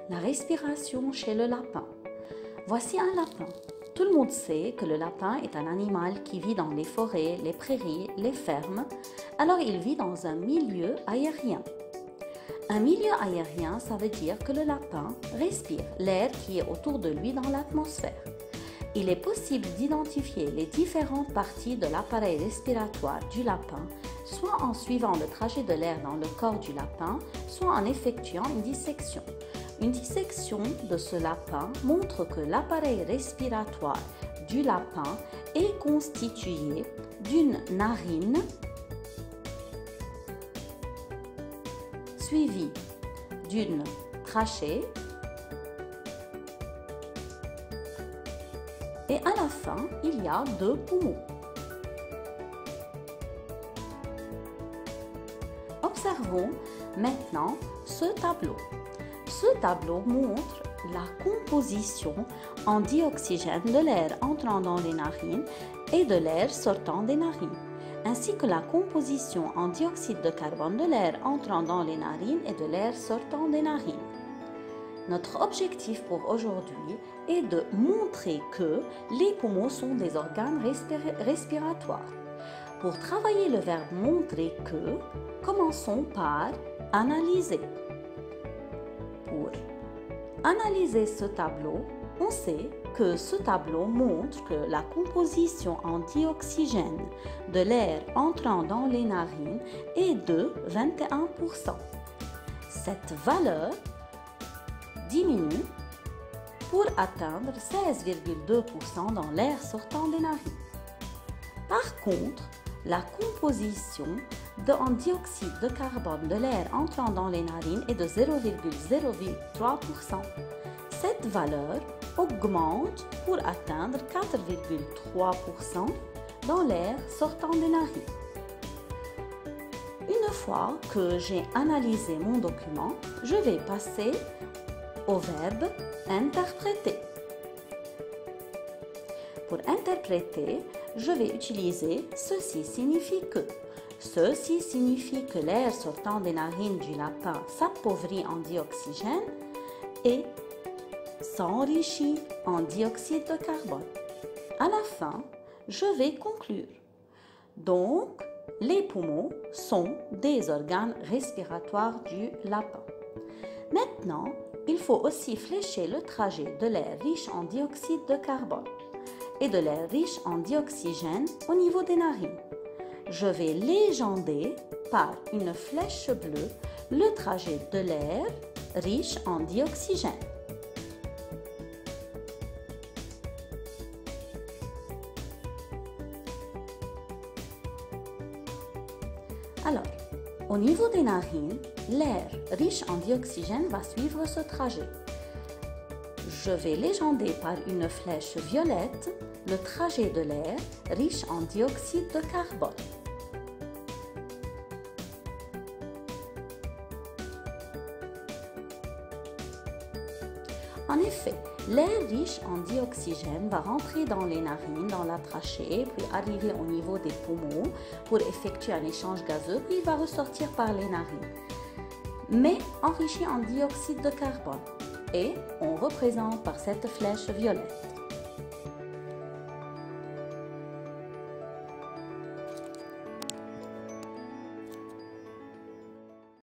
La respiration chez le lapin. Voici un lapin. Tout le monde sait que le lapin est un animal qui vit dans les forêts, les prairies, les fermes. Alors il vit dans un milieu aérien. Un milieu aérien, ça veut dire que le lapin respire l'air qui est autour de lui dans l'atmosphère. Il est possible d'identifier les différentes parties de l'appareil respiratoire du lapin, soit en suivant le trajet de l'air dans le corps du lapin, soit en effectuant une dissection. Une dissection de ce lapin montre que l'appareil respiratoire du lapin est constitué d'une narine suivie d'une trachée et à la fin, il y a 2 poumons. Observons maintenant ce tableau. Ce tableau montre la composition en dioxygène de l'air entrant dans les narines et de l'air sortant des narines, ainsi que la composition en dioxyde de carbone de l'air entrant dans les narines et de l'air sortant des narines. Notre objectif pour aujourd'hui est de montrer que les poumons sont des organes respiratoires. Pour travailler le verbe montrer que, commençons par analyser. Pour analyser ce tableau, on sait que ce tableau montre que la composition en dioxygène de l'air entrant dans les narines est de 21%. Cette valeur diminue pour atteindre 16,2% dans l'air sortant des narines. Par contre, la composition en dioxyde de carbone de l'air entrant dans les narines est de 0,03%. Cette valeur augmente pour atteindre 4,3% dans l'air sortant des narines. Une fois que j'ai analysé mon document, je vais passer au verbe interpréter. Pour interpréter, je vais utiliser ceci signifie que. Ceci signifie que l'air sortant des narines du lapin s'appauvrit en dioxygène et s'enrichit en dioxyde de carbone. À la fin, je vais conclure. Donc, les poumons sont des organes respiratoires du lapin. Maintenant, il faut aussi flécher le trajet de l'air riche en dioxyde de carbone et de l'air riche en dioxygène au niveau des narines. Je vais légender par une flèche bleue le trajet de l'air riche en dioxygène. Alors, au niveau des narines, l'air riche en dioxygène va suivre ce trajet. Je vais légender par une flèche violette le trajet de l'air riche en dioxyde de carbone. En effet, l'air riche en dioxygène va rentrer dans les narines, dans la trachée, puis arriver au niveau des poumons pour effectuer un échange gazeux, puis il va ressortir par les narines, mais enrichi en dioxyde de carbone. Et on représente par cette flèche violette.